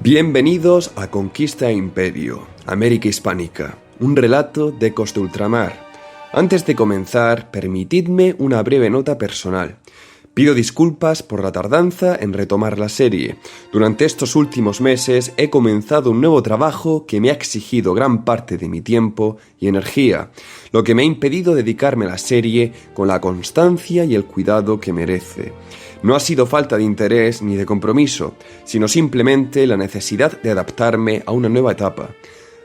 Bienvenidos a Conquista e Imperio, América Hispánica, un relato de ecos de ultramar. Antes de comenzar, permitidme una breve nota personal. Pido disculpas por la tardanza en retomar la serie. Durante estos últimos meses he comenzado un nuevo trabajo que me ha exigido gran parte de mi tiempo y energía, lo que me ha impedido dedicarme a la serie con la constancia y el cuidado que merece. No ha sido falta de interés ni de compromiso, sino simplemente la necesidad de adaptarme a una nueva etapa.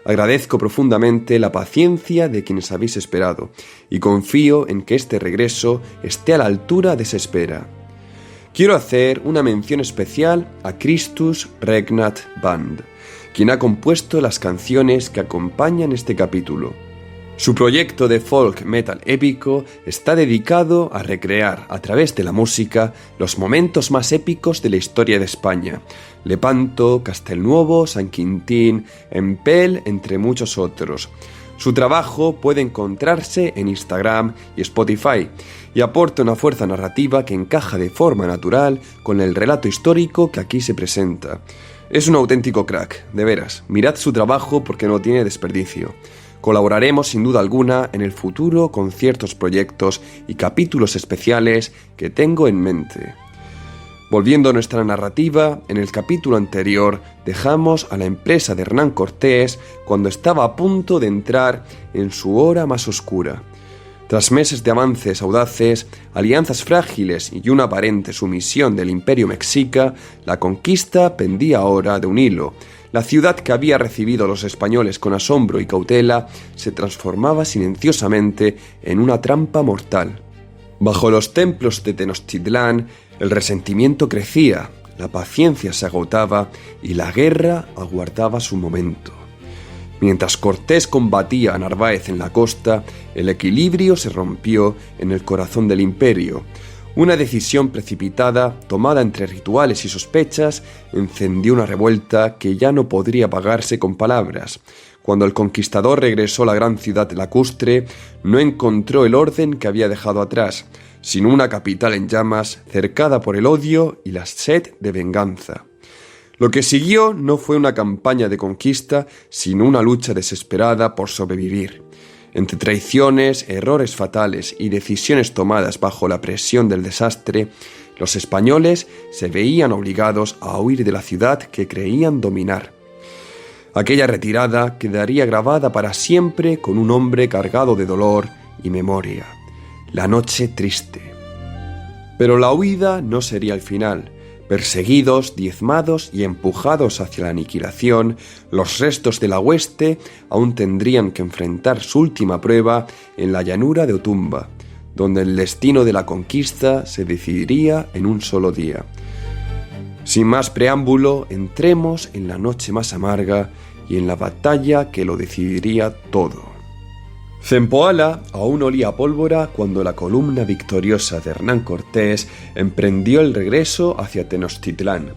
Agradezco profundamente la paciencia de quienes habéis esperado y confío en que este regreso esté a la altura de esa espera. Quiero hacer una mención especial a Christus Regnat Band, quien ha compuesto las canciones que acompañan este capítulo. Su proyecto de folk metal épico está dedicado a recrear a través de la música los momentos más épicos de la historia de España: Lepanto, Castelnuovo, San Quintín, Empel, entre muchos otros. Su trabajo puede encontrarse en Instagram y Spotify y aporta una fuerza narrativa que encaja de forma natural con el relato histórico que aquí se presenta. Es un auténtico crack, de veras. Mirad su trabajo porque no tiene desperdicio. Colaboraremos sin duda alguna en el futuro con ciertos proyectos y capítulos especiales que tengo en mente. Volviendo a nuestra narrativa, en el capítulo anterior dejamos a la empresa de Hernán Cortés cuando estaba a punto de entrar en su hora más oscura. Tras meses de avances audaces, alianzas frágiles y una aparente sumisión del Imperio Mexica, la conquista pendía ahora de un hilo. La ciudad que había recibido a los españoles con asombro y cautela se transformaba silenciosamente en una trampa mortal. Bajo los templos de Tenochtitlán, el resentimiento crecía, la paciencia se agotaba y la guerra aguardaba su momento. Mientras Cortés combatía a Narváez en la costa, el equilibrio se rompió en el corazón del imperio. Una decisión precipitada, tomada entre rituales y sospechas, encendió una revuelta que ya no podría apagarse con palabras. Cuando el conquistador regresó a la gran ciudad lacustre, no encontró el orden que había dejado atrás, sino una capital en llamas, cercada por el odio y la sed de venganza. Lo que siguió no fue una campaña de conquista, sino una lucha desesperada por sobrevivir. Entre traiciones, errores fatales y decisiones tomadas bajo la presión del desastre, los españoles se veían obligados a huir de la ciudad que creían dominar. Aquella retirada quedaría grabada para siempre con un hombre cargado de dolor y memoria: la noche triste. Pero la huida no sería el final. Perseguidos, diezmados y empujados hacia la aniquilación, los restos de la hueste aún tendrían que enfrentar su última prueba en la llanura de Otumba, donde el destino de la conquista se decidiría en un solo día. Sin más preámbulo, entremos en la noche más amarga y en la batalla que lo decidiría todo. Zempoala aún olía a pólvora cuando la columna victoriosa de Hernán Cortés emprendió el regreso hacia Tenochtitlán.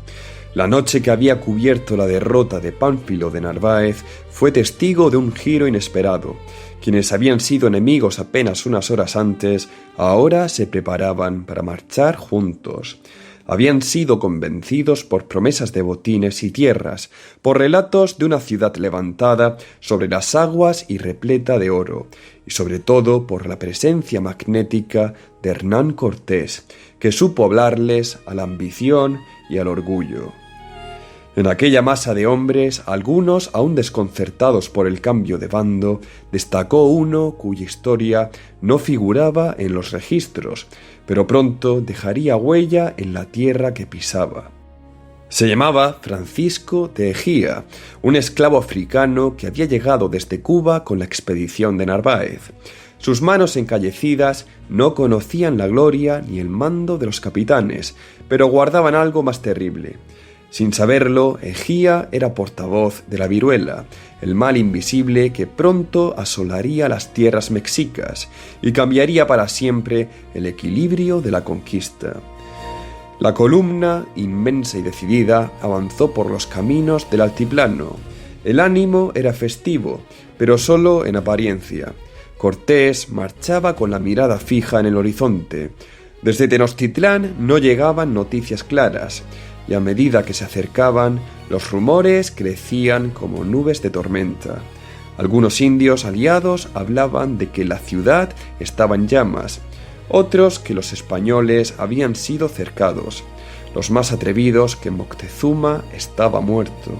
La noche que había cubierto la derrota de Pánfilo de Narváez fue testigo de un giro inesperado. Quienes habían sido enemigos apenas unas horas antes, ahora se preparaban para marchar juntos. Habían sido convencidos por promesas de botines y tierras, por relatos de una ciudad levantada sobre las aguas y repleta de oro, y sobre todo por la presencia magnética de Hernán Cortés, que supo hablarles a la ambición y al orgullo. En aquella masa de hombres, algunos aún desconcertados por el cambio de bando, destacó uno cuya historia no figuraba en los registros, pero pronto dejaría huella en la tierra que pisaba. Se llamaba Francisco de Egía, un esclavo africano que había llegado desde Cuba con la expedición de Narváez. Sus manos encallecidas no conocían la gloria ni el mando de los capitanes, pero guardaban algo más terrible. Sin saberlo, Egía era portavoz de la viruela, el mal invisible que pronto asolaría las tierras mexicas y cambiaría para siempre el equilibrio de la conquista. La columna, inmensa y decidida, avanzó por los caminos del altiplano. El ánimo era festivo, pero solo en apariencia. Cortés marchaba con la mirada fija en el horizonte. Desde Tenochtitlán no llegaban noticias claras. y a medida que se acercaban, los rumores crecían como nubes de tormenta. Algunos indios aliados hablaban de que la ciudad estaba en llamas, otros que los españoles habían sido cercados, los más atrevidos que Moctezuma estaba muerto.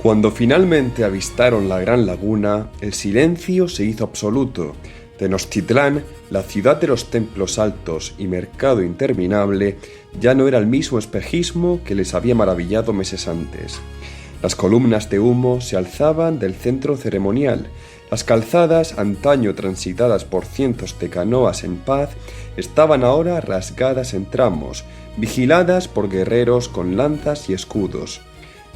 Cuando finalmente avistaron la gran laguna, el silencio se hizo absoluto. Tenochtitlán, la ciudad de los templos altos y mercado interminable, ya no era el mismo espejismo que les había maravillado meses antes. Las columnas de humo se alzaban del centro ceremonial. Las calzadas, antaño transitadas por cientos de canoas en paz, estaban ahora rasgadas en tramos, vigiladas por guerreros con lanzas y escudos.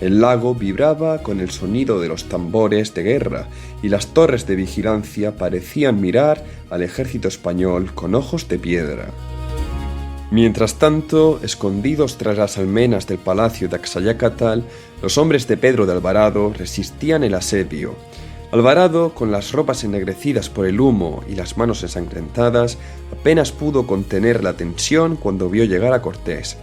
El lago vibraba con el sonido de los tambores de guerra y las torres de vigilancia parecían mirar al ejército español con ojos de piedra. Mientras tanto, escondidos tras las almenas del palacio de Axayácatl, los hombres de Pedro de Alvarado resistían el asedio. Alvarado, con las ropas ennegrecidas por el humo y las manos ensangrentadas, apenas pudo contener la tensión cuando vio llegar a Cortés.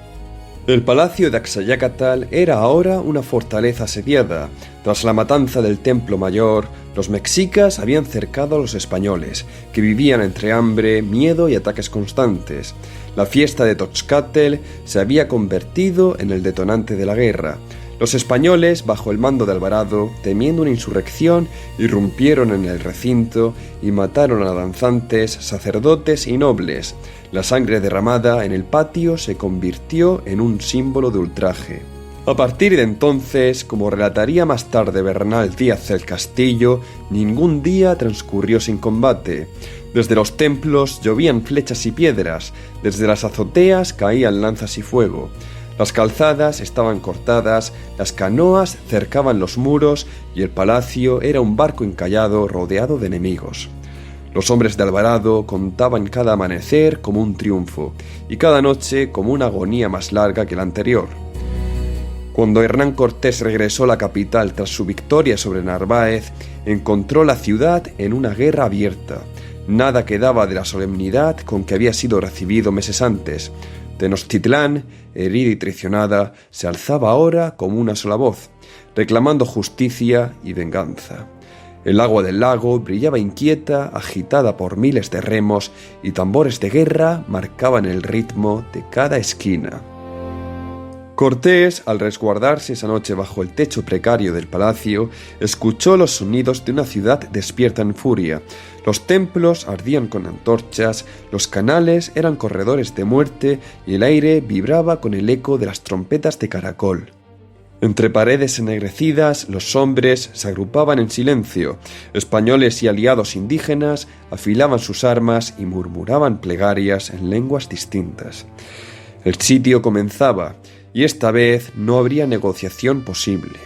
El palacio de Axayácatl era ahora una fortaleza asediada. Tras la matanza del Templo Mayor, los mexicas habían cercado a los españoles, que vivían entre hambre, miedo y ataques constantes. La fiesta de Toxcatl se había convertido en el detonante de la guerra. Los españoles, bajo el mando de Alvarado, temiendo una insurrección, irrumpieron en el recinto y mataron a danzantes, sacerdotes y nobles. La sangre derramada en el patio se convirtió en un símbolo de ultraje. A partir de entonces, como relataría más tarde Bernal Díaz del Castillo, ningún día transcurrió sin combate. Desde los templos llovían flechas y piedras, desde las azoteas caían lanzas y fuego. Las calzadas estaban cortadas, las canoas cercaban los muros y el palacio era un barco encallado rodeado de enemigos. Los hombres de Alvarado contaban cada amanecer como un triunfo y cada noche como una agonía más larga que la anterior. Cuando Hernán Cortés regresó a la capital tras su victoria sobre Narváez, encontró la ciudad en una guerra abierta. Nada quedaba de la solemnidad con que había sido recibido meses antes. Tenochtitlán, herida y traicionada, se alzaba ahora como una sola voz, reclamando justicia y venganza. El agua del lago brillaba inquieta, agitada por miles de remos, y tambores de guerra marcaban el ritmo de cada esquina. Cortés, al resguardarse esa noche bajo el techo precario del palacio, escuchó los sonidos de una ciudad despierta en furia. Los templos ardían con antorchas, los canales eran corredores de muerte y el aire vibraba con el eco de las trompetas de caracol. Entre paredes ennegrecidas, los hombres se agrupaban en silencio. Españoles y aliados indígenas afilaban sus armas y murmuraban plegarias en lenguas distintas. El sitio comenzaba, y esta vez no habría negociación posible.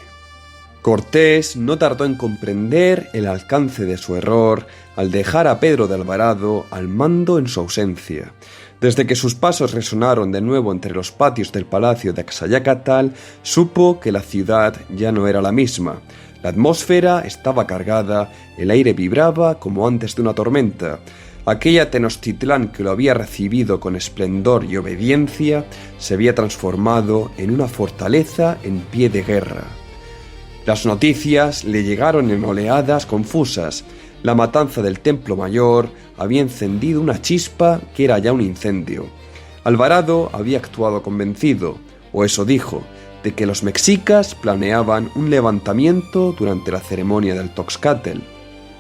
Cortés no tardó en comprender el alcance de su error al dejar a Pedro de Alvarado al mando en su ausencia. Desde que sus pasos resonaron de nuevo entre los patios del palacio de Axayácatl, supo que la ciudad ya no era la misma. La atmósfera estaba cargada, el aire vibraba como antes de una tormenta. Aquella Tenochtitlán que lo había recibido con esplendor y obediencia se había transformado en una fortaleza en pie de guerra. Las noticias le llegaron en oleadas confusas. La matanza del Templo Mayor había encendido una chispa que era ya un incendio. Alvarado había actuado convencido, o eso dijo, de que los mexicas planeaban un levantamiento durante la ceremonia del Toxcatl.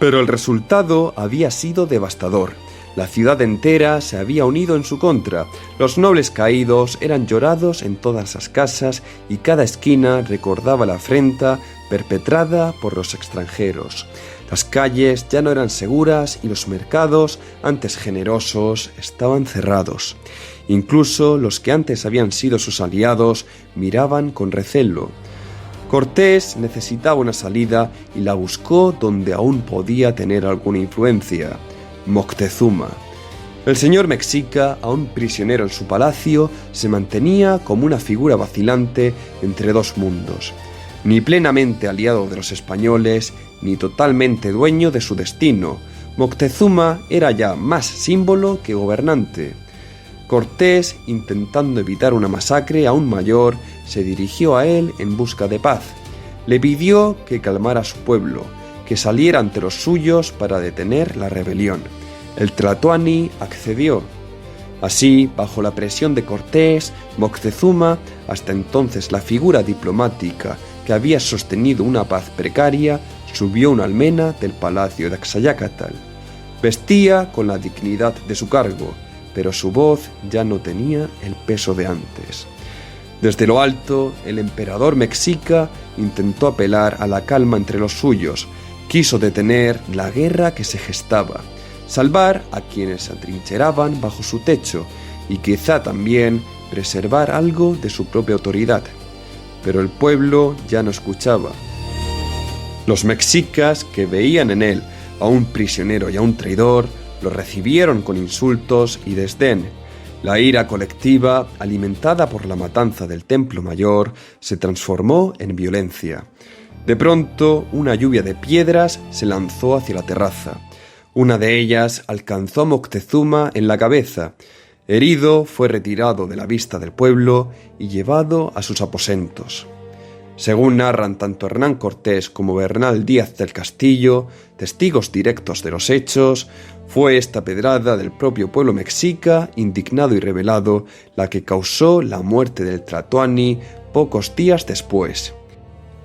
Pero el resultado había sido devastador. La ciudad entera se había unido en su contra. Los nobles caídos eran llorados en todas las casas y cada esquina recordaba la afrenta perpetrada por los extranjeros. Las calles ya no eran seguras y los mercados, antes generosos, estaban cerrados. Incluso los que antes habían sido sus aliados miraban con recelo. Cortés necesitaba una salida y la buscó donde aún podía tener alguna influencia: Moctezuma. El señor mexica, aún prisionero en su palacio, se mantenía como una figura vacilante entre dos mundos, ni plenamente aliado de los españoles, ni totalmente dueño de su destino. Moctezuma era ya más símbolo que gobernante. Cortés, intentando evitar una masacre aún mayor, se dirigió a él en busca de paz. Le pidió que calmara a su pueblo, que saliera ante los suyos para detener la rebelión. El tlatoani accedió. Así, bajo la presión de Cortés, Moctezuma, hasta entonces la figura diplomática que había sostenido una paz precaria, subió una almena del palacio de Axayácatl. Vestía con la dignidad de su cargo, pero su voz ya no tenía el peso de antes. Desde lo alto, el emperador mexica intentó apelar a la calma entre los suyos, quiso detener la guerra que se gestaba, salvar a quienes se atrincheraban bajo su techo y quizá también preservar algo de su propia autoridad. Pero el pueblo ya no escuchaba. Los mexicas, que veían en él a un prisionero y a un traidor, lo recibieron con insultos y desdén. La ira colectiva, alimentada por la matanza del Templo Mayor, se transformó en violencia. De pronto, una lluvia de piedras se lanzó hacia la terraza. Una de ellas alcanzó a Moctezuma en la cabeza. Herido, fue retirado de la vista del pueblo y llevado a sus aposentos. Según narran tanto Hernán Cortés como Bernal Díaz del Castillo, testigos directos de los hechos, fue esta pedrada del propio pueblo mexica, indignado y rebelado, la que causó la muerte del tlatoani pocos días después.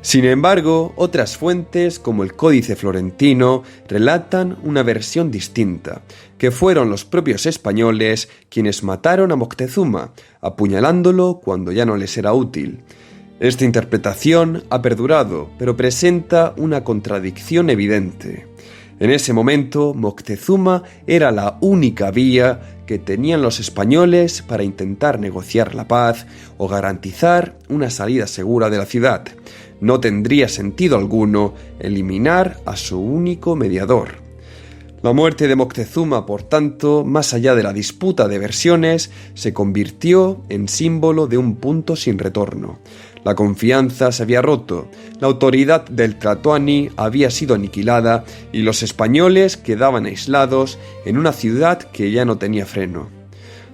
Sin embargo, otras fuentes, como el Códice Florentino, relatan una versión distinta, que fueron los propios españoles quienes mataron a Moctezuma, apuñalándolo cuando ya no les era útil. Esta interpretación ha perdurado, pero presenta una contradicción evidente. En ese momento, Moctezuma era la única vía que tenían los españoles para intentar negociar la paz o garantizar una salida segura de la ciudad. No tendría sentido alguno eliminar a su único mediador. La muerte de Moctezuma, por tanto, más allá de la disputa de versiones, se convirtió en símbolo de un punto sin retorno. La confianza se había roto, la autoridad del tlatoani había sido aniquilada y los españoles quedaban aislados en una ciudad que ya no tenía freno.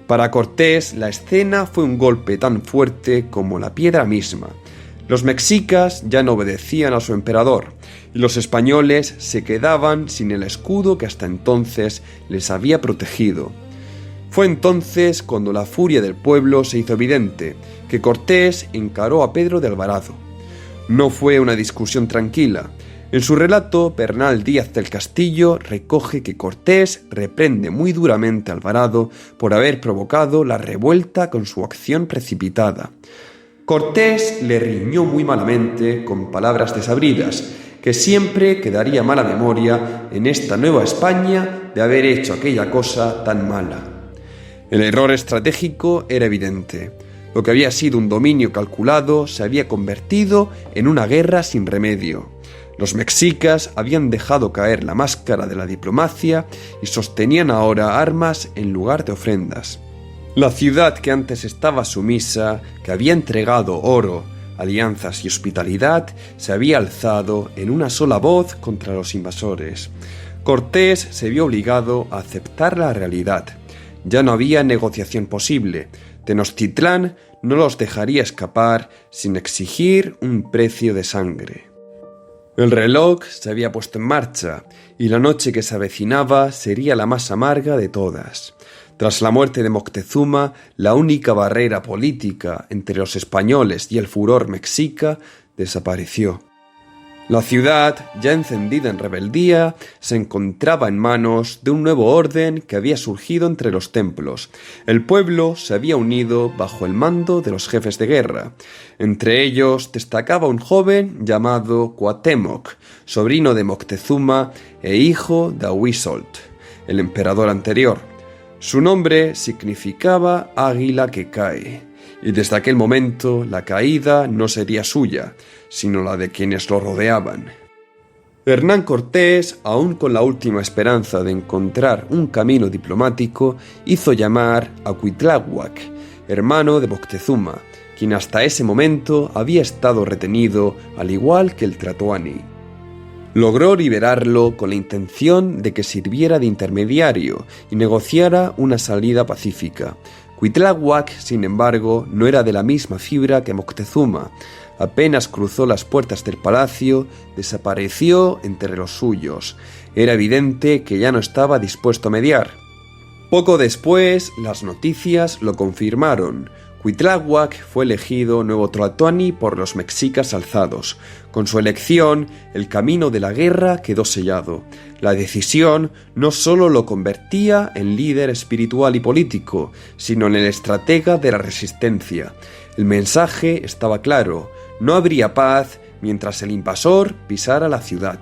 Para Cortés, la escena fue un golpe tan fuerte como la piedra misma. Los mexicas ya no obedecían a su emperador y los españoles se quedaban sin el escudo que hasta entonces les había protegido. Fue entonces cuando la furia del pueblo se hizo evidente, que Cortés encaró a Pedro de Alvarado. No fue una discusión tranquila. En su relato, Bernal Díaz del Castillo recoge que Cortés reprende muy duramente a Alvarado por haber provocado la revuelta con su acción precipitada. Cortés le riñó muy malamente con palabras desabridas, que siempre quedaría mala memoria en esta Nueva España de haber hecho aquella cosa tan mala. El error estratégico era evidente. Lo que había sido un dominio calculado se había convertido en una guerra sin remedio. Los mexicas habían dejado caer la máscara de la diplomacia y sostenían ahora armas en lugar de ofrendas. La ciudad que antes estaba sumisa, que había entregado oro, alianzas y hospitalidad, se había alzado en una sola voz contra los invasores. Cortés se vio obligado a aceptar la realidad. Ya no había negociación posible. Tenochtitlán no los dejaría escapar sin exigir un precio de sangre. El reloj se había puesto en marcha y la noche que se avecinaba sería la más amarga de todas. Tras la muerte de Moctezuma, la única barrera política entre los españoles y el furor mexica desapareció. La ciudad, ya encendida en rebeldía, se encontraba en manos de un nuevo orden que había surgido entre los templos. El pueblo se había unido bajo el mando de los jefes de guerra. Entre ellos destacaba un joven llamado Cuauhtémoc, sobrino de Moctezuma e hijo de Ahuizolt, el emperador anterior. Su nombre significaba águila que cae, y desde aquel momento la caída no sería suya, sino la de quienes lo rodeaban. Hernán Cortés, aún con la última esperanza de encontrar un camino diplomático, hizo llamar a Cuitláhuac, hermano de Moctezuma, quien hasta ese momento había estado retenido al igual que el tlatoani. Logró liberarlo con la intención de que sirviera de intermediario y negociara una salida pacífica. Cuitláhuac, sin embargo, no era de la misma fibra que Moctezuma. Apenas cruzó las puertas del palacio, desapareció entre los suyos. Era evidente que ya no estaba dispuesto a mediar. Poco después, las noticias lo confirmaron. Cuitláhuac fue elegido nuevo tlatoani por los mexicas alzados. Con su elección, el camino de la guerra quedó sellado. La decisión no solo lo convertía en líder espiritual y político, sino en el estratega de la resistencia. El mensaje estaba claro: no habría paz mientras el invasor pisara la ciudad.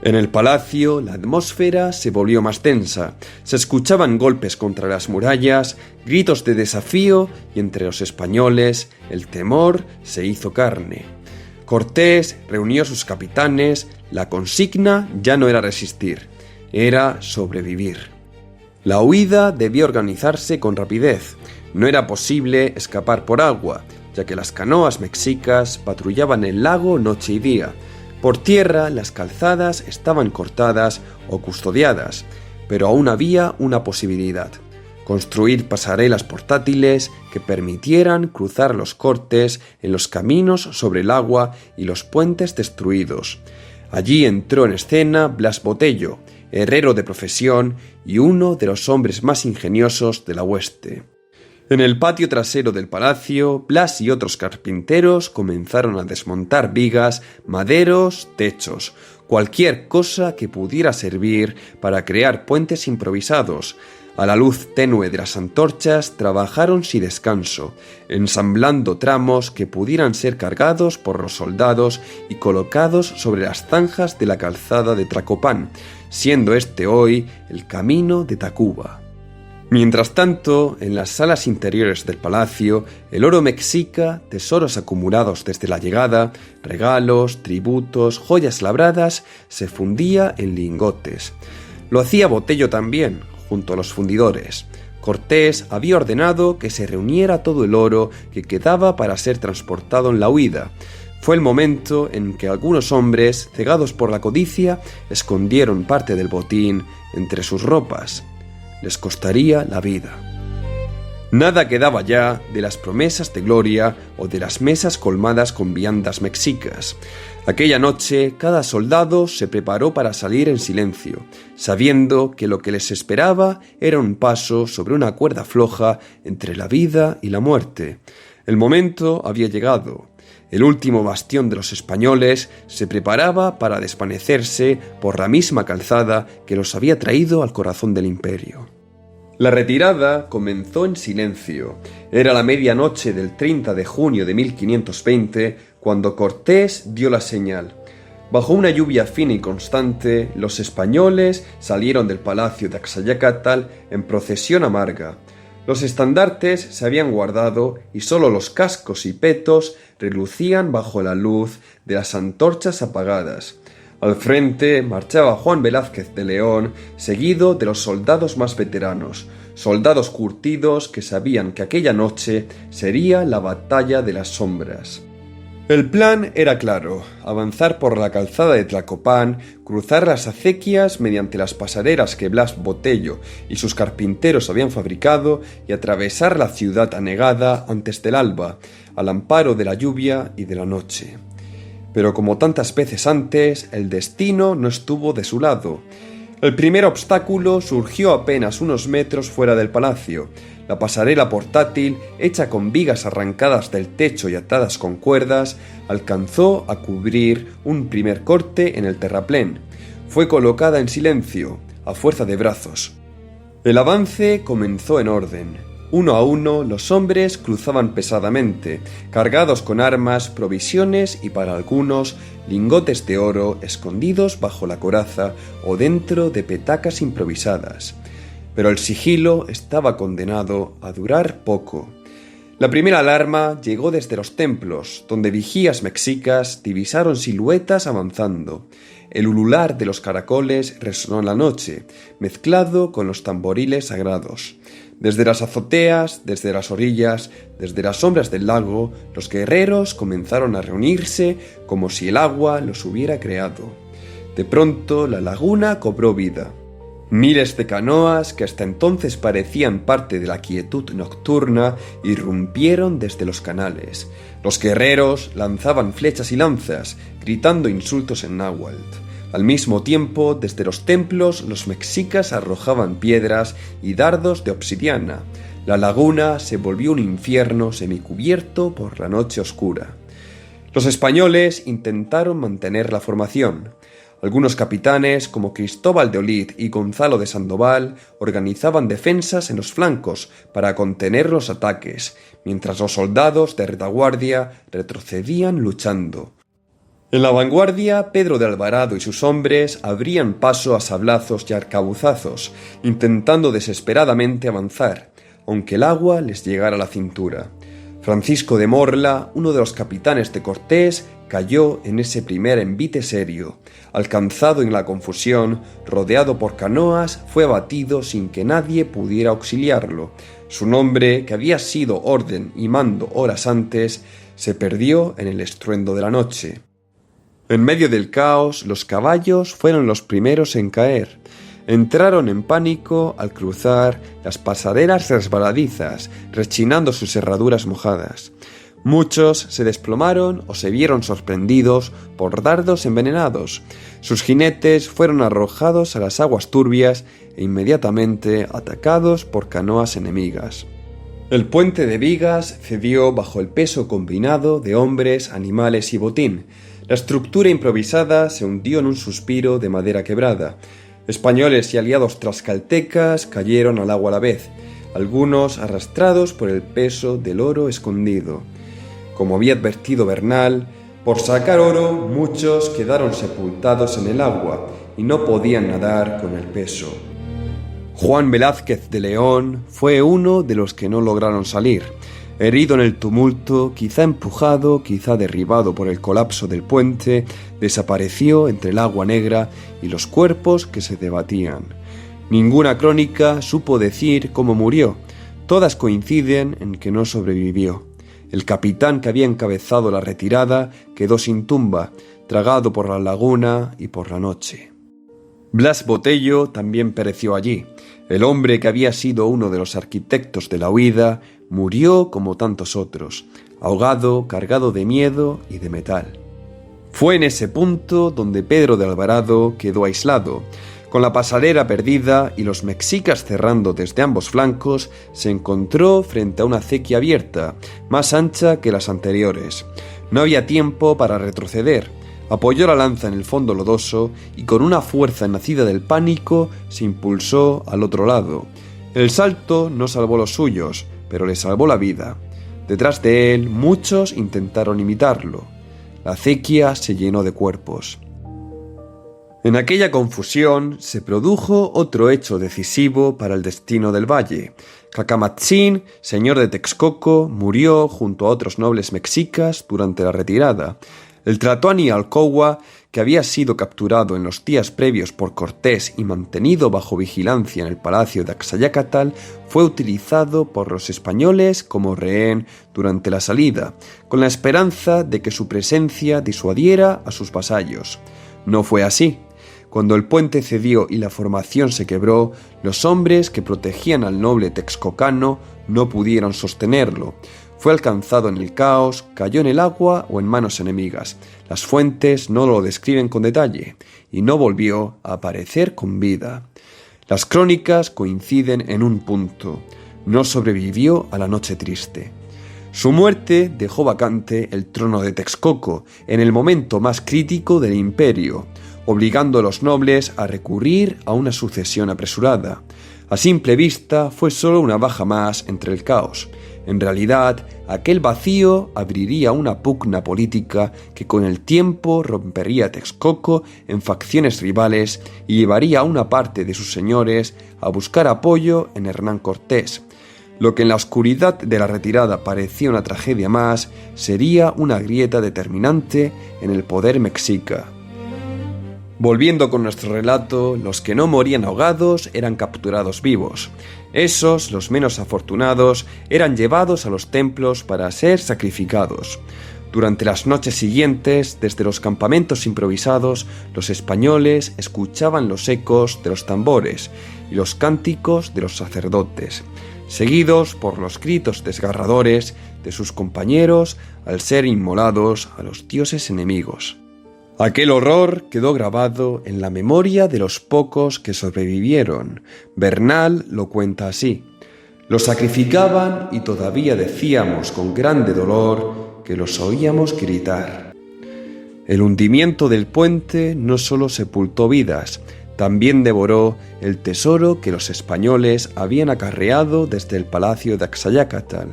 En el palacio, la atmósfera se volvió más tensa. Se escuchaban golpes contra las murallas, gritos de desafío y entre los españoles el temor se hizo carne. Cortés reunió a sus capitanes. La consigna ya no era resistir, era sobrevivir. La huida debía organizarse con rapidez. No era posible escapar por agua, ya que las canoas mexicas patrullaban el lago noche y día. Por tierra, las calzadas estaban cortadas o custodiadas, pero aún había una posibilidad: construir pasarelas portátiles que permitieran cruzar los cortes en los caminos sobre el agua y los puentes destruidos. Allí entró en escena Blas Botello, herrero de profesión y uno de los hombres más ingeniosos de la hueste. En el patio trasero del palacio, Blas y otros carpinteros comenzaron a desmontar vigas, maderos, techos, cualquier cosa que pudiera servir para crear puentes improvisados. A la luz tenue de las antorchas trabajaron sin descanso, ensamblando tramos que pudieran ser cargados por los soldados y colocados sobre las zanjas de la calzada de Tlacopán, siendo este hoy el camino de Tacuba. Mientras tanto, en las salas interiores del palacio, el oro mexica, tesoros acumulados desde la llegada, regalos, tributos, joyas labradas, se fundía en lingotes. Lo hacía Botello también, junto a los fundidores. Cortés había ordenado que se reuniera todo el oro que quedaba para ser transportado en la huida. Fue el momento en que algunos hombres, cegados por la codicia, escondieron parte del botín entre sus ropas. Les costaría la vida. Nada quedaba ya de las promesas de gloria o de las mesas colmadas con viandas mexicas. Aquella noche, cada soldado se preparó para salir en silencio, sabiendo que lo que les esperaba era un paso sobre una cuerda floja entre la vida y la muerte. El momento había llegado. El último bastión de los españoles se preparaba para desvanecerse por la misma calzada que los había traído al corazón del imperio. La retirada comenzó en silencio. Era la medianoche del 30 de junio de 1520 cuando Cortés dio la señal. Bajo una lluvia fina y constante, los españoles salieron del palacio de Axayácatl en procesión amarga. Los estandartes se habían guardado y solo los cascos y petos relucían bajo la luz de las antorchas apagadas. Al frente marchaba Juan Velázquez de León, seguido de los soldados más veteranos, soldados curtidos que sabían que aquella noche sería la batalla de las sombras. El plan era claro: avanzar por la calzada de Tlacopán, cruzar las acequias mediante las pasarelas que Blas Botello y sus carpinteros habían fabricado y atravesar la ciudad anegada antes del alba, al amparo de la lluvia y de la noche. Pero como tantas veces antes, el destino no estuvo de su lado. El primer obstáculo surgió apenas unos metros fuera del palacio. La pasarela portátil, hecha con vigas arrancadas del techo y atadas con cuerdas, alcanzó a cubrir un primer corte en el terraplén. Fue colocada en silencio, a fuerza de brazos. El avance comenzó en orden. Uno a uno, los hombres cruzaban pesadamente, cargados con armas, provisiones y, para algunos, lingotes de oro escondidos bajo la coraza o dentro de petacas improvisadas. Pero el sigilo estaba condenado a durar poco. La primera alarma llegó desde los templos, donde vigías mexicas divisaron siluetas avanzando. El ulular de los caracoles resonó en la noche, mezclado con los tamboriles sagrados. Desde las azoteas, desde las orillas, desde las sombras del lago, los guerreros comenzaron a reunirse como si el agua los hubiera creado. De pronto la laguna cobró vida. Miles de canoas, que hasta entonces parecían parte de la quietud nocturna, irrumpieron desde los canales. Los guerreros lanzaban flechas y lanzas, gritando insultos en náhuatl. Al mismo tiempo, desde los templos, los mexicas arrojaban piedras y dardos de obsidiana. La laguna se volvió un infierno semicubierto por la noche oscura. Los españoles intentaron mantener la formación. Algunos capitanes, como Cristóbal de Olid y Gonzalo de Sandoval, organizaban defensas en los flancos para contener los ataques, mientras los soldados de retaguardia retrocedían luchando. En la vanguardia, Pedro de Alvarado y sus hombres abrían paso a sablazos y arcabuzazos, intentando desesperadamente avanzar, aunque el agua les llegara a la cintura. Francisco de Morla, uno de los capitanes de Cortés, cayó en ese primer envite serio. Alcanzado en la confusión, rodeado por canoas, fue abatido sin que nadie pudiera auxiliarlo. Su nombre, que había sido orden y mando horas antes, se perdió en el estruendo de la noche. En medio del caos, los caballos fueron los primeros en caer. Entraron en pánico al cruzar las pasarelas resbaladizas, rechinando sus herraduras mojadas. Muchos se desplomaron o se vieron sorprendidos por dardos envenenados. Sus jinetes fueron arrojados a las aguas turbias e inmediatamente atacados por canoas enemigas. El puente de vigas cedió bajo el peso combinado de hombres, animales y botín. La estructura improvisada se hundió en un suspiro de madera quebrada. Españoles y aliados tlaxcaltecas cayeron al agua a la vez, algunos arrastrados por el peso del oro escondido. Como había advertido Bernal, por sacar oro muchos quedaron sepultados en el agua y no podían nadar con el peso. Juan Velázquez de León fue uno de los que no lograron salir. Herido en el tumulto, quizá empujado, quizá derribado por el colapso del puente, desapareció entre el agua negra y los cuerpos que se debatían. Ninguna crónica supo decir cómo murió. Todas coinciden en que no sobrevivió. El capitán que había encabezado la retirada quedó sin tumba, tragado por la laguna y por la noche. Blas Botello también pereció allí. El hombre que había sido uno de los arquitectos de la huida murió como tantos otros, ahogado, cargado de miedo y de metal. Fue en ese punto donde Pedro de Alvarado quedó aislado. Con la pasarela perdida y los mexicas cerrando desde ambos flancos, se encontró frente a una acequia abierta, más ancha que las anteriores. No había tiempo para retroceder. Apoyó la lanza en el fondo lodoso y con una fuerza nacida del pánico se impulsó al otro lado. El salto no salvó los suyos, pero le salvó la vida. Detrás de él muchos intentaron imitarlo. La acequia se llenó de cuerpos. En aquella confusión se produjo otro hecho decisivo para el destino del valle. Cacamatzin, señor de Texcoco, murió junto a otros nobles mexicas durante la retirada. El tlatoani Alcohua, que había sido capturado en los días previos por Cortés y mantenido bajo vigilancia en el palacio de Axayácatl, fue utilizado por los españoles como rehén durante la salida, con la esperanza de que su presencia disuadiera a sus vasallos. No fue así. Cuando el puente cedió y la formación se quebró, los hombres que protegían al noble texcocano no pudieron sostenerlo. Fue alcanzado en el caos, cayó en el agua o en manos enemigas. Las fuentes no lo describen con detalle y no volvió a aparecer con vida. Las crónicas coinciden en un punto: no sobrevivió a la noche triste. Su muerte dejó vacante el trono de Texcoco en el momento más crítico del imperio, obligando a los nobles a recurrir a una sucesión apresurada. A simple vista fue solo una baja más entre el caos. En realidad, aquel vacío abriría una pugna política que con el tiempo rompería a Texcoco en facciones rivales y llevaría a una parte de sus señores a buscar apoyo en Hernán Cortés. Lo que en la oscuridad de la retirada parecía una tragedia más, sería una grieta determinante en el poder mexica. Volviendo con nuestro relato, los que no morían ahogados eran capturados vivos. Esos, los menos afortunados, eran llevados a los templos para ser sacrificados. Durante las noches siguientes, desde los campamentos improvisados, los españoles escuchaban los ecos de los tambores y los cánticos de los sacerdotes, seguidos por los gritos desgarradores de sus compañeros al ser inmolados a los dioses enemigos. Aquel horror quedó grabado en la memoria de los pocos que sobrevivieron. Bernal lo cuenta así: los sacrificaban y todavía decíamos con grande dolor que los oíamos gritar. El hundimiento del puente no solo sepultó vidas, también devoró el tesoro que los españoles habían acarreado desde el palacio de Axayácatl.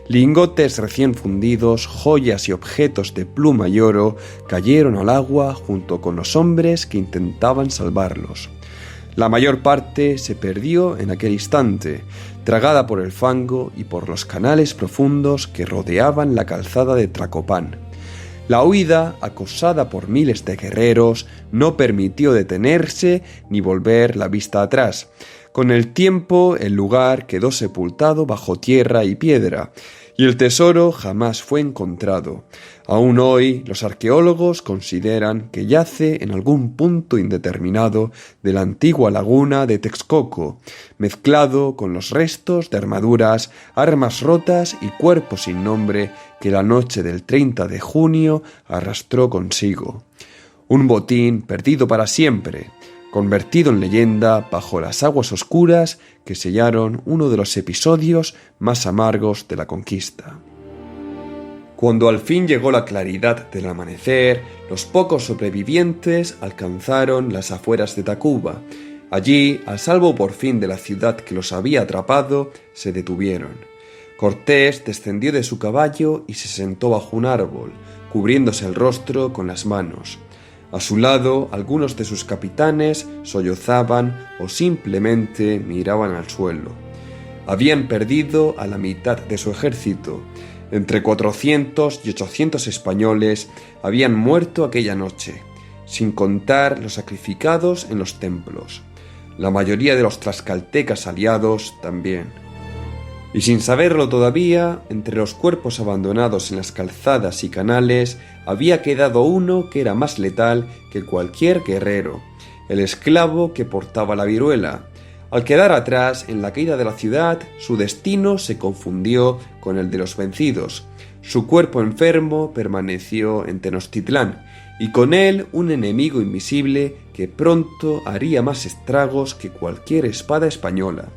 Lingotes recién fundidos, joyas y objetos de pluma y oro cayeron al agua junto con los hombres que intentaban salvarlos. La mayor parte se perdió en aquel instante, tragada por el fango y por los canales profundos que rodeaban la calzada de Tlacopán. La huida, acosada por miles de guerreros, no permitió detenerse ni volver la vista atrás. Con el tiempo, el lugar quedó sepultado bajo tierra y piedra, y el tesoro jamás fue encontrado. Aún hoy, los arqueólogos consideran que yace en algún punto indeterminado de la antigua laguna de Texcoco, mezclado con los restos de armaduras, armas rotas y cuerpos sin nombre que la noche del 30 de junio arrastró consigo. Un botín perdido para siempre, convertido en leyenda bajo las aguas oscuras que sellaron uno de los episodios más amargos de la conquista. Cuando al fin llegó la claridad del amanecer, los pocos sobrevivientes alcanzaron las afueras de Tacuba. Allí, a salvo por fin de la ciudad que los había atrapado, se detuvieron. Cortés descendió de su caballo y se sentó bajo un árbol, cubriéndose el rostro con las manos. A su lado, algunos de sus capitanes sollozaban o simplemente miraban al suelo. Habían perdido a la mitad de su ejército. Entre 400 y 800 españoles habían muerto aquella noche, sin contar los sacrificados en los templos. La mayoría de los tlaxcaltecas aliados también. Y sin saberlo todavía, entre los cuerpos abandonados en las calzadas y canales, había quedado uno que era más letal que cualquier guerrero, el esclavo que portaba la viruela. Al quedar atrás en la caída de la ciudad, su destino se confundió con el de los vencidos. Su cuerpo enfermo permaneció en Tenochtitlán, y con él un enemigo invisible que pronto haría más estragos que cualquier espada española.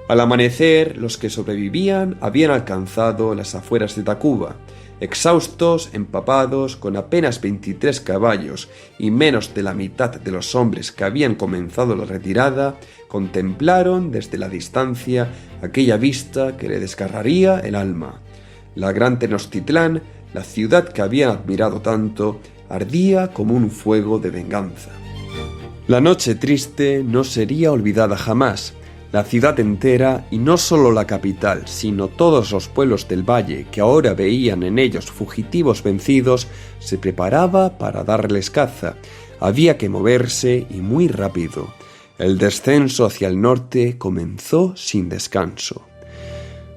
Al amanecer, los que sobrevivían habían alcanzado las afueras de Tacuba. Exhaustos, empapados, con apenas 23 caballos y menos de la mitad de los hombres que habían comenzado la retirada, contemplaron desde la distancia aquella vista que le desgarraría el alma. La gran Tenochtitlán, la ciudad que habían admirado tanto, ardía como un fuego de venganza. La noche triste no sería olvidada jamás. La ciudad entera, y no solo la capital, sino todos los pueblos del valle que ahora veían en ellos fugitivos vencidos, se preparaba para darles caza. Había que moverse y muy rápido. El descenso hacia el norte comenzó sin descanso.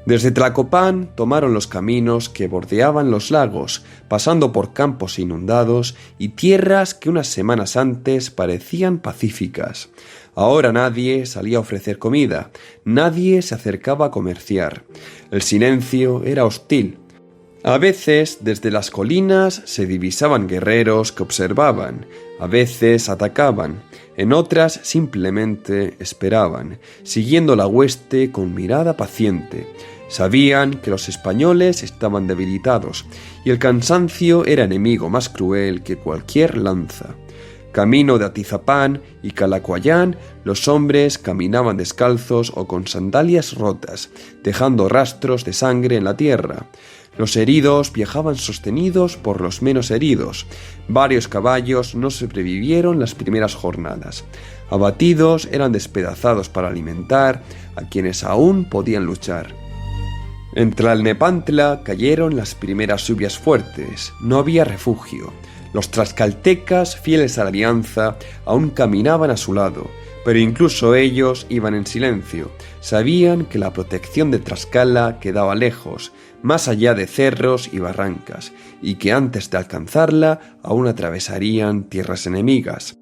Desde Tlacopán tomaron los caminos que bordeaban los lagos, pasando por campos inundados y tierras que unas semanas antes parecían pacíficas. Ahora nadie salía a ofrecer comida, nadie se acercaba a comerciar. El silencio era hostil. A veces, desde las colinas se divisaban guerreros que observaban, a veces atacaban, en otras simplemente esperaban, siguiendo la hueste con mirada paciente. Sabían que los españoles estaban debilitados y el cansancio era enemigo más cruel que cualquier lanza. Camino de Atizapán y Calacoayán, los hombres caminaban descalzos o con sandalias rotas, dejando rastros de sangre en la tierra. Los heridos viajaban sostenidos por los menos heridos. Varios caballos no sobrevivieron las primeras jornadas. Abatidos, eran despedazados para alimentar a quienes aún podían luchar. En Tlalnepantla cayeron las primeras lluvias fuertes. No había refugio. Los tlaxcaltecas, fieles a la alianza, aún caminaban a su lado, pero incluso ellos iban en silencio. Sabían que la protección de Tlaxcala quedaba lejos, más allá de cerros y barrancas, y que antes de alcanzarla aún atravesarían tierras enemigas.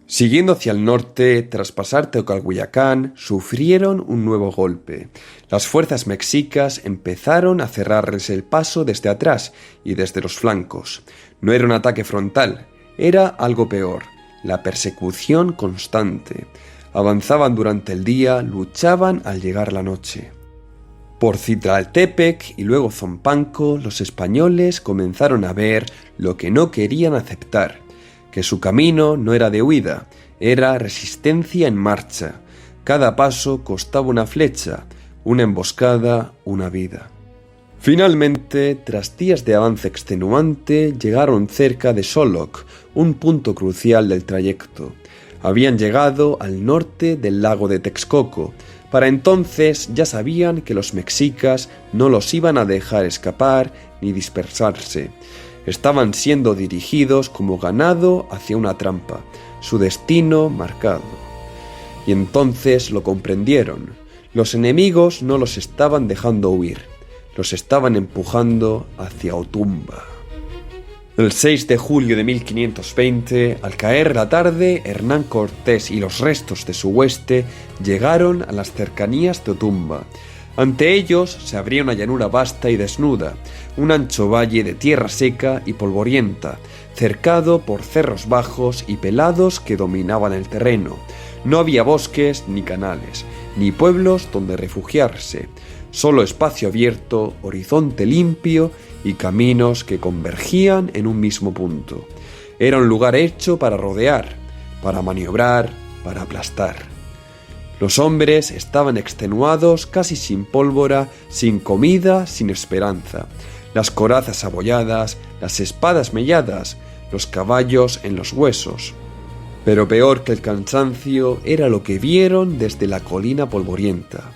Siguiendo hacia el norte, tras pasar Teocalhuayacán, sufrieron un nuevo golpe. Las fuerzas mexicas empezaron a cerrarles el paso desde atrás y desde los flancos. No era un ataque frontal, era algo peor, la persecución constante. Avanzaban durante el día, luchaban al llegar la noche. Por Citlaltépec y luego Zompanco, los españoles comenzaron a ver lo que no querían aceptar, que su camino no era de huida, era resistencia en marcha. Cada paso costaba una flecha, una emboscada, una vida. Finalmente, tras días de avance extenuante, llegaron cerca de Xoloc, un punto crucial del trayecto. Habían llegado al norte del lago de Texcoco. Para entonces ya sabían que los mexicas no los iban a dejar escapar ni dispersarse. Estaban siendo dirigidos como ganado hacia una trampa, su destino marcado. Y entonces lo comprendieron. Los enemigos no los estaban dejando huir, los estaban empujando hacia Otumba. El 6 de julio de 1520, al caer la tarde, Hernán Cortés y los restos de su hueste llegaron a las cercanías de Otumba. Ante ellos se abría una llanura vasta y desnuda, un ancho valle de tierra seca y polvorienta, cercado por cerros bajos y pelados que dominaban el terreno. No había bosques ni canales, ni pueblos donde refugiarse, solo espacio abierto, horizonte limpio y caminos que convergían en un mismo punto. Era un lugar hecho para rodear, para maniobrar, para aplastar. Los hombres estaban extenuados, casi sin pólvora, sin comida, sin esperanza. Las corazas abolladas, las espadas melladas, los caballos en los huesos. Pero peor que el cansancio era lo que vieron desde la colina polvorienta.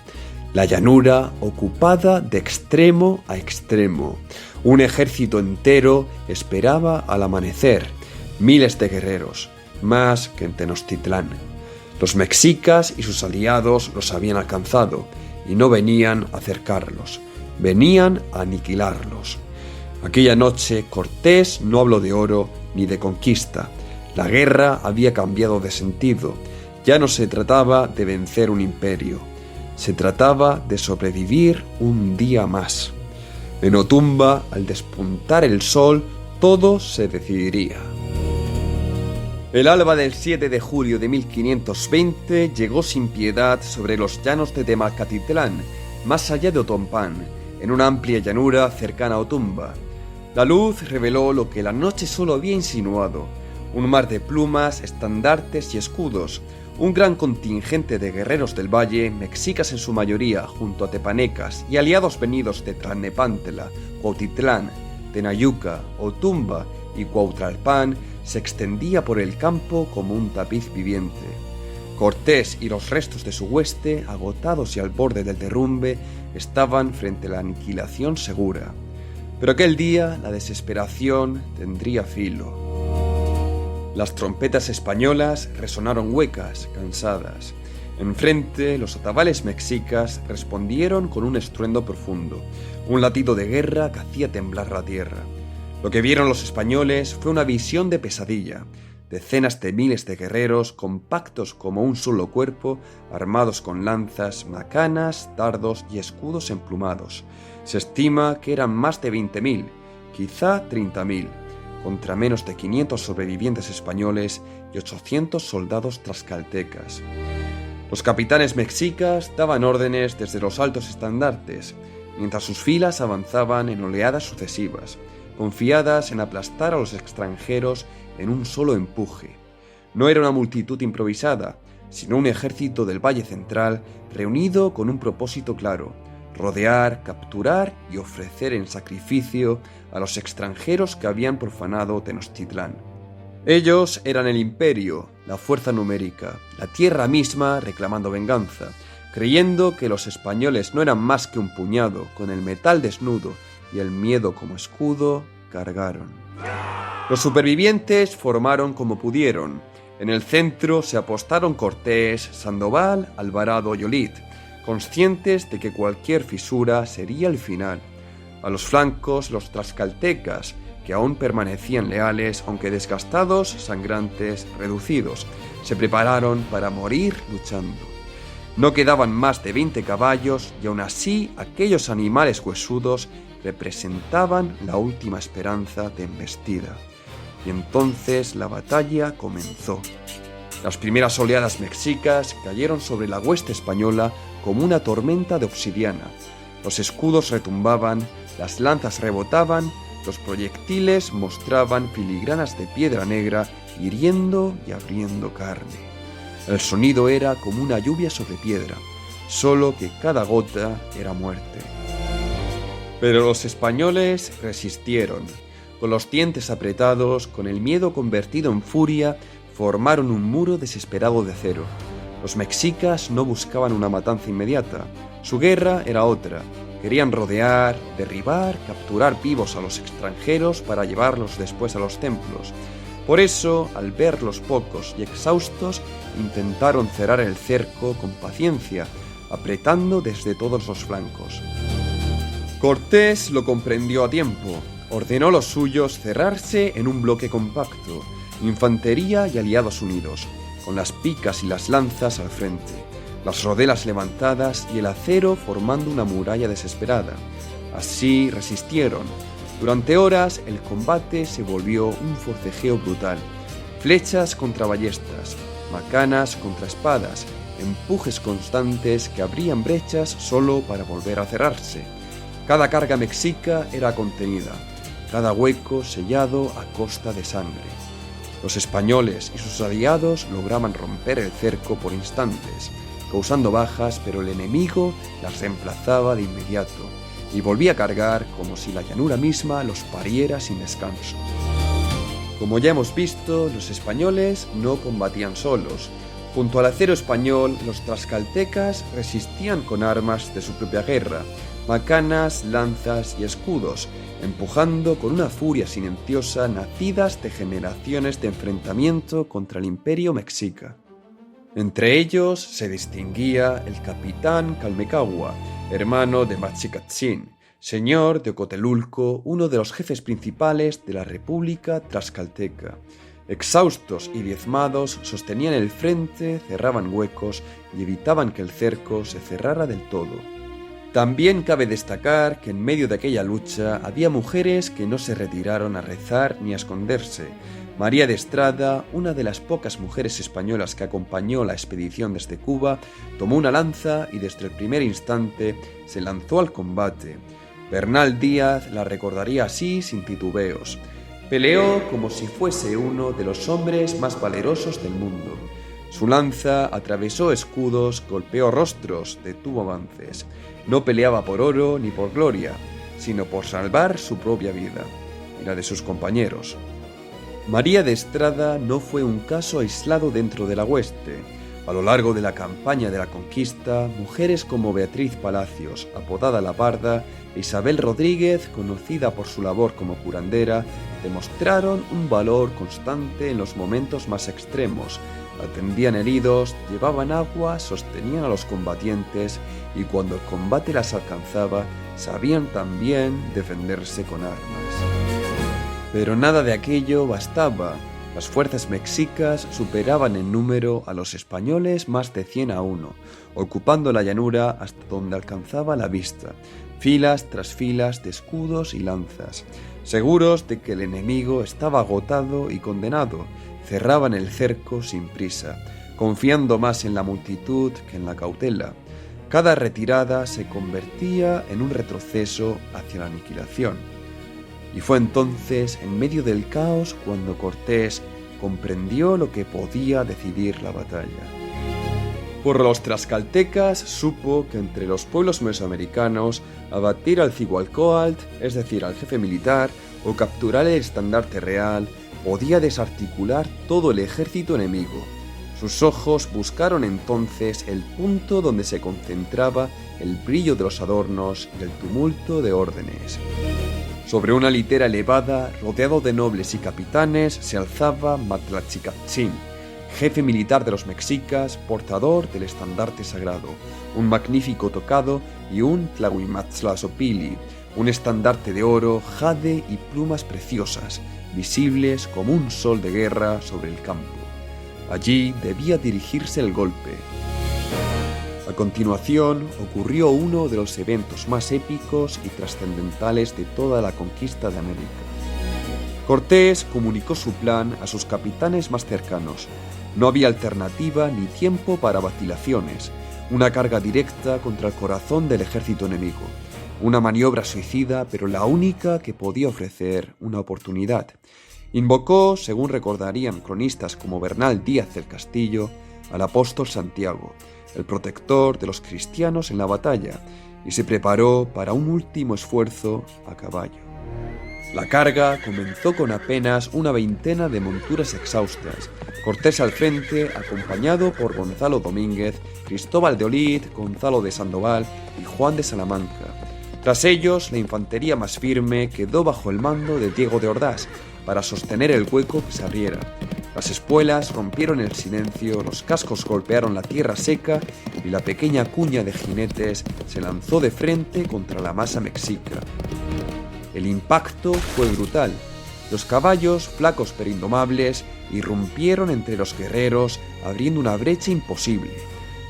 La llanura ocupada de extremo a extremo. Un ejército entero esperaba al amanecer. Miles de guerreros, más que en Tenochtitlán. Los mexicas y sus aliados los habían alcanzado y no venían a cercarlos, venían a aniquilarlos. Aquella noche Cortés no habló de oro ni de conquista. La guerra había cambiado de sentido. Ya no se trataba de vencer un imperio, se trataba de sobrevivir un día más. En Otumba, al despuntar el sol, todo se decidiría. El alba del 7 de julio de 1520 llegó sin piedad sobre los llanos de Temalcatitlán, más allá de Otompán, en una amplia llanura cercana a Otumba. La luz reveló lo que la noche solo había insinuado: un mar de plumas, estandartes y escudos, un gran contingente de guerreros del valle, mexicas en su mayoría, junto a tepanecas y aliados venidos de Tlalnepantla, Cuautitlán, Tenayuca, Otumba y Cuautlalpan, se extendía por el campo como un tapiz viviente. Cortés y los restos de su hueste, agotados y al borde del derrumbe, estaban frente a la aniquilación segura. Pero aquel día la desesperación tendría filo. Las trompetas españolas resonaron huecas, cansadas. Enfrente, los atabales mexicas respondieron con un estruendo profundo, un latido de guerra que hacía temblar la tierra. Lo que vieron los españoles fue una visión de pesadilla. Decenas de miles de guerreros, compactos como un solo cuerpo, armados con lanzas, macanas, dardos y escudos emplumados. Se estima que eran más de 20.000, quizá 30.000, contra menos de 500 sobrevivientes españoles y 800 soldados tlaxcaltecas. Los capitanes mexicas daban órdenes desde los altos estandartes, mientras sus filas avanzaban en oleadas sucesivas, confiadas en aplastar a los extranjeros en un solo empuje. No era una multitud improvisada, sino un ejército del Valle Central reunido con un propósito claro: rodear, capturar y ofrecer en sacrificio a los extranjeros que habían profanado Tenochtitlán. Ellos eran el imperio, la fuerza numérica, la tierra misma reclamando venganza, creyendo que los españoles no eran más que un puñado, con el metal desnudo y el miedo como escudo, cargaron. Los supervivientes formaron como pudieron. En el centro se apostaron Cortés, Sandoval, Alvarado y Olid, conscientes de que cualquier fisura sería el final. A los flancos, los tlaxcaltecas, que aún permanecían leales, aunque desgastados, sangrantes, reducidos, se prepararon para morir luchando. No quedaban más de 20 caballos y aún así aquellos animales huesudos representaban la última esperanza de embestida. Y entonces la batalla comenzó. Las primeras oleadas mexicas cayeron sobre la hueste española como una tormenta de obsidiana. Los escudos retumbaban, las lanzas rebotaban, los proyectiles mostraban filigranas de piedra negra hiriendo y abriendo carne. El sonido era como una lluvia sobre piedra, solo que cada gota era muerte. Pero los españoles resistieron. Con los dientes apretados, con el miedo convertido en furia, formaron un muro desesperado de acero. Los mexicas no buscaban una matanza inmediata. Su guerra era otra. Querían rodear, derribar, capturar vivos a los extranjeros para llevarlos después a los templos. Por eso, al verlos pocos y exhaustos, intentaron cerrar el cerco con paciencia, apretando desde todos los flancos. Cortés lo comprendió a tiempo. Ordenó a los suyos cerrarse en un bloque compacto, infantería y aliados unidos, con las picas y las lanzas al frente, las rodelas levantadas y el acero formando una muralla desesperada. Así resistieron. Durante horas el combate se volvió un forcejeo brutal. Flechas contra ballestas, macanas contra espadas, empujes constantes que abrían brechas solo para volver a cerrarse. Cada carga mexica era contenida, cada hueco sellado a costa de sangre. Los españoles y sus aliados lograban romper el cerco por instantes, causando bajas, pero el enemigo las reemplazaba de inmediato y volvía a cargar como si la llanura misma los pariera sin descanso. Como ya hemos visto, los españoles no combatían solos. Junto al acero español, los tlaxcaltecas resistían con armas de su propia guerra, macanas, lanzas y escudos, empujando con una furia silenciosa nacidas de generaciones de enfrentamiento contra el imperio mexica. Entre ellos se distinguía el capitán Calmecagua, hermano de Machicatzin, señor de Ocotelulco, uno de los jefes principales de la República Tlaxcalteca. Exhaustos y diezmados, sostenían el frente, cerraban huecos y evitaban que el cerco se cerrara del todo. También cabe destacar que en medio de aquella lucha había mujeres que no se retiraron a rezar ni a esconderse. María de Estrada, una de las pocas mujeres españolas que acompañó la expedición desde Cuba, tomó una lanza y desde el primer instante se lanzó al combate. Bernal Díaz la recordaría así sin titubeos. Peleó como si fuese uno de los hombres más valerosos del mundo. Su lanza atravesó escudos, golpeó rostros, detuvo avances. No peleaba por oro ni por gloria, sino por salvar su propia vida y la de sus compañeros. María de Estrada no fue un caso aislado dentro de la hueste. A lo largo de la campaña de la conquista, mujeres como Beatriz Palacios, apodada La Parda, e Isabel Rodríguez, conocida por su labor como curandera, demostraron un valor constante en los momentos más extremos. Atendían heridos, llevaban agua, sostenían a los combatientes y cuando el combate las alcanzaba, sabían también defenderse con armas. Pero nada de aquello bastaba. Las fuerzas mexicas superaban en número a los españoles más de 100 a 1, ocupando la llanura hasta donde alcanzaba la vista, filas tras filas de escudos y lanzas. Seguros de que el enemigo estaba agotado y condenado, cerraban el cerco sin prisa, confiando más en la multitud que en la cautela. Cada retirada se convertía en un retroceso hacia la aniquilación. Y fue entonces, en medio del caos, cuando Cortés comprendió lo que podía decidir la batalla. Por los tlaxcaltecas supo que entre los pueblos mesoamericanos abatir al Cihualcóatl, es decir, al jefe militar, o capturar el estandarte real, podía desarticular todo el ejército enemigo. Sus ojos buscaron entonces el punto donde se concentraba el brillo de los adornos y el tumulto de órdenes. Sobre una litera elevada, rodeado de nobles y capitanes, se alzaba Matlachicatzin, jefe militar de los mexicas, portador del estandarte sagrado, un magnífico tocado y un tlahuimatzlazopili, un estandarte de oro, jade y plumas preciosas, visibles como un sol de guerra sobre el campo. Allí debía dirigirse el golpe. A continuación ocurrió uno de los eventos más épicos y trascendentales de toda la conquista de América. Cortés comunicó su plan a sus capitanes más cercanos. No había alternativa ni tiempo para vacilaciones. Una carga directa contra el corazón del ejército enemigo. Una maniobra suicida, pero la única que podía ofrecer una oportunidad. Invocó, según recordarían cronistas como Bernal Díaz del Castillo, al apóstol Santiago, el protector de los cristianos en la batalla, y se preparó para un último esfuerzo a caballo. La carga comenzó con apenas una veintena de monturas exhaustas, Cortés al frente, acompañado por Gonzalo Domínguez, Cristóbal de Olid, Gonzalo de Sandoval y Juan de Salamanca. Tras ellos, la infantería más firme quedó bajo el mando de Diego de Ordaz, para sostener el hueco que se abriera. Las espuelas rompieron el silencio, los cascos golpearon la tierra seca y la pequeña cuña de jinetes se lanzó de frente contra la masa mexica. El impacto fue brutal. Los caballos, flacos pero indomables, irrumpieron entre los guerreros, abriendo una brecha imposible.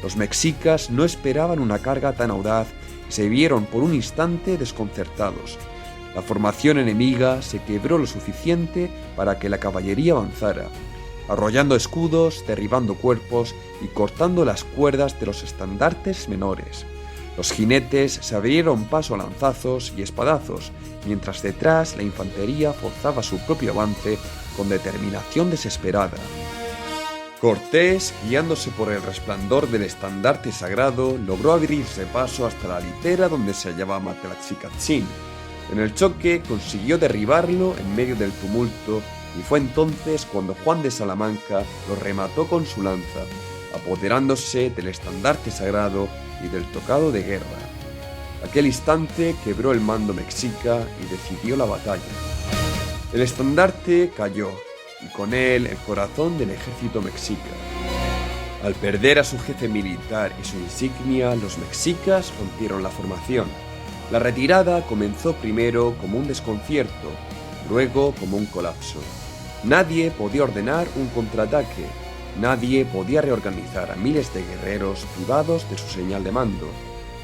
Los mexicas no esperaban una carga tan audaz y se vieron por un instante desconcertados. La formación enemiga se quebró lo suficiente para que la caballería avanzara, arrollando escudos, derribando cuerpos y cortando las cuerdas de los estandartes menores. Los jinetes se abrieron paso a lanzazos y espadazos, mientras detrás la infantería forzaba su propio avance con determinación desesperada. Cortés, guiándose por el resplandor del estandarte sagrado, logró abrirse paso hasta la litera donde se hallaba Matlatzicatzin. En el choque consiguió derribarlo en medio del tumulto y fue entonces cuando Juan de Salamanca lo remató con su lanza, apoderándose del estandarte sagrado y del tocado de guerra. Aquel instante quebró el mando mexica y decidió la batalla. El estandarte cayó y con él el corazón del ejército mexica. Al perder a su jefe militar y su insignia, los mexicas rompieron la formación. La retirada comenzó primero como un desconcierto, luego como un colapso. Nadie podía ordenar un contraataque, nadie podía reorganizar a miles de guerreros privados de su señal de mando.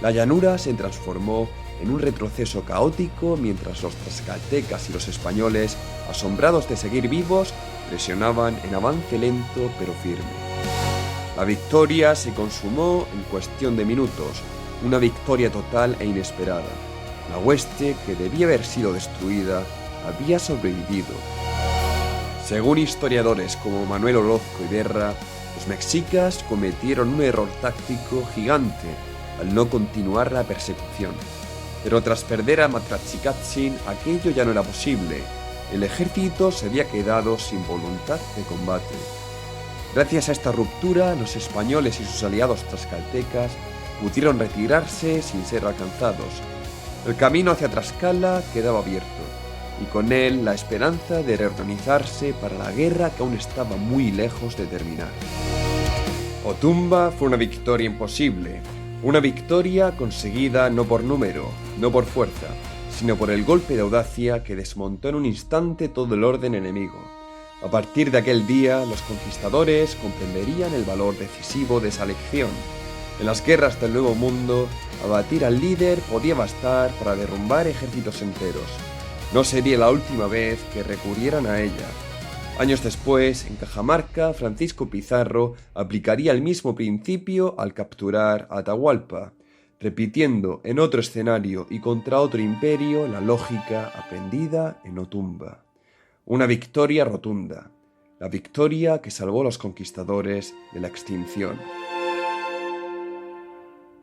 La llanura se transformó en un retroceso caótico mientras los tlaxcaltecas y los españoles, asombrados de seguir vivos, presionaban en avance lento pero firme. La victoria se consumó en cuestión de minutos, una victoria total e inesperada. La hueste, que debía haber sido destruida, había sobrevivido. Según historiadores como Manuel Orozco y Guerra, los mexicas cometieron un error táctico gigante al no continuar la persecución. Pero tras perder a Matlatzicatzin, aquello ya no era posible. El ejército se había quedado sin voluntad de combate. Gracias a esta ruptura, los españoles y sus aliados tlaxcaltecas pudieron retirarse sin ser alcanzados. El camino hacia Tlaxcala quedaba abierto, y con él la esperanza de reorganizarse para la guerra que aún estaba muy lejos de terminar. Otumba fue una victoria imposible, una victoria conseguida no por número, no por fuerza, sino por el golpe de audacia que desmontó en un instante todo el orden enemigo. A partir de aquel día, los conquistadores comprenderían el valor decisivo de esa lección. En las guerras del Nuevo Mundo, abatir al líder podía bastar para derrumbar ejércitos enteros. No sería la última vez que recurrieran a ella. Años después, en Cajamarca, Francisco Pizarro aplicaría el mismo principio al capturar a Atahualpa, repitiendo en otro escenario y contra otro imperio la lógica aprendida en Otumba. Una victoria rotunda, la victoria que salvó a los conquistadores de la extinción.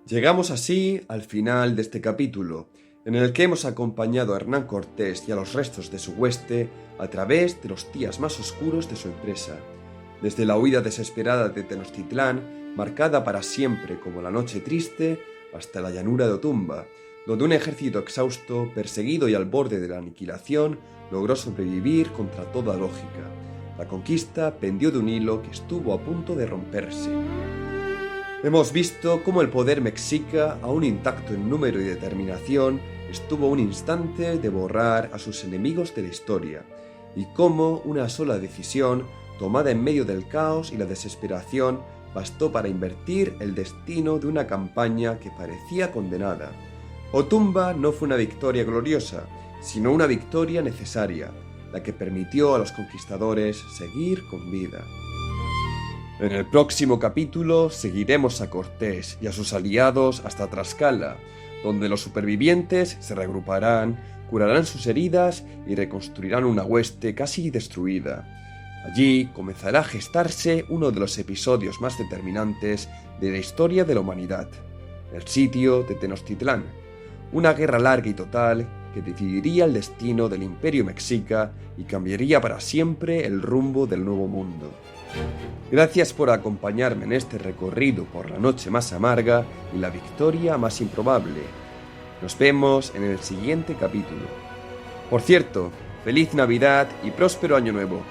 Llegamos así al final de este capítulo, en el que hemos acompañado a Hernán Cortés y a los restos de su hueste a través de los días más oscuros de su empresa, desde la huida desesperada de Tenochtitlán, marcada para siempre como la noche triste, hasta la llanura de Otumba, donde un ejército exhausto, perseguido y al borde de la aniquilación, logró sobrevivir contra toda lógica, La conquista pendió de un hilo que estuvo a punto de romperse. Hemos visto cómo el poder mexica, aún intacto en número y determinación, estuvo a un instante de borrar a sus enemigos de la historia, y cómo una sola decisión, tomada en medio del caos y la desesperación, bastó para invertir el destino de una campaña que parecía condenada. Otumba no fue una victoria gloriosa, sino una victoria necesaria, la que permitió a los conquistadores seguir con vida. En el próximo capítulo seguiremos a Cortés y a sus aliados hasta Tlaxcala, donde los supervivientes se reagruparán, curarán sus heridas y reconstruirán una hueste casi destruida. Allí comenzará a gestarse uno de los episodios más determinantes de la historia de la humanidad, el sitio de Tenochtitlán, una guerra larga y total que decidiría el destino del Imperio Mexica y cambiaría para siempre el rumbo del Nuevo Mundo. Gracias por acompañarme en este recorrido por la noche más amarga y la victoria más improbable. Nos vemos en el siguiente capítulo. Por cierto, feliz Navidad y próspero Año Nuevo.